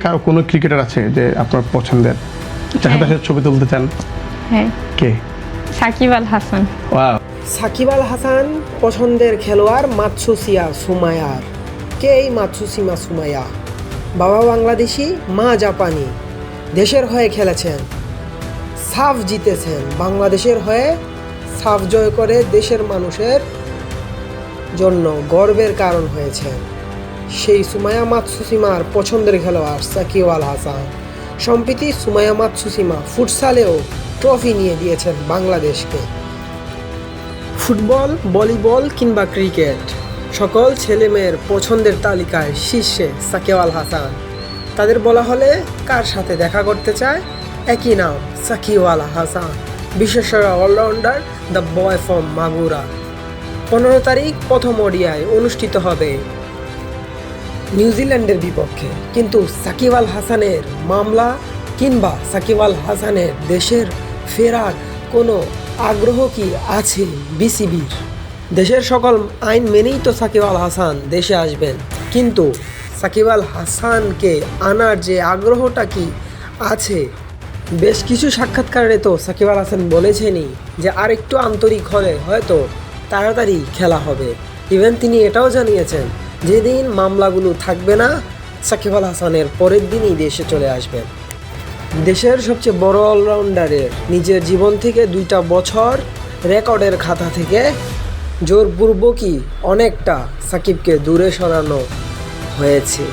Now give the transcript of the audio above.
কারো কোনো ক্রিকেটার আছে যে আপনার পছন্দের, যার সাথে ছবি তুলতে চান? হ্যাঁ, কে? সাকিব আল হাসান। ওয়াও। সাকিব আল হাসান পছন্দের খেলোয়াড় মাতসুসিয়া সুমায়ার। কে এই মাতসুসিমা সুমাইয়া? বাবা বাংলাদেশি, মা জাপানি। দেশের হয়ে খেলেছেন, সাফ জিতেছেন। বাংলাদেশের হয়ে সাফ জয় করে দেশের মানুষের জন্য গর্বের কারণ হয়েছেন। সেই সুমাইয়া মাতসুসিমার পছন্দের খেলোয়াড় সাকিব আল হাসান। সম্প্রতি সুমাইয়া মাতসুসিমা ফুটসালেও ট্রফি নিয়ে দিয়েছেন বাংলাদেশকে। ফুটবল, ভলিবল কিংবা ক্রিকেট, সকল ছেলেমেয়ের পছন্দের তালিকায় শীর্ষে সাকিব আল হাসান। তাদের বলা হলে কার সাথে দেখা করতে চায়, একই নাম, সাকিব আল হাসান। বিশেষজ্ঞ allrounder, the boy from Magura. 15 তারিখ প্রথম ওডিআই অনুষ্ঠিত হবে নিউজিল্যান্ডের বিপক্ষে। কিন্তু সাকিব আল হাসানের মামলা কিংবা সাকিব আল হাসানের দেশের ফেরার কোনো আগ্রহ কি আছে বিসিবির? দেশের সকল আইন মেনেই তো সাকিব আল হাসান দেশে আসবেন, কিন্তু সাকিব আল হাসানকে আনার যে আগ্রহটা কি আছে? বেশ কিছু সাক্ষাৎকারে তো সাকিব আল হাসান বলেছেনই যে আরেকটু আন্তরিক হলে হয়তো তাড়াতাড়ি খেলা হবে। ইভেন তিনি এটাও জানিয়েছেন যেদিন মামলাগুলো থাকবে না, সাকিব আল হাসানের পরের দিনই দেশে চলে আসবেন। দেশের সবচেয়ে বড় অলরাউন্ডারের নিজের জীবন থেকে 2টা বছর রেকর্ডের খাতা থেকে জোরপূর্বকই অনেকটা সাকিবকে দূরে সরানো হয়েছে।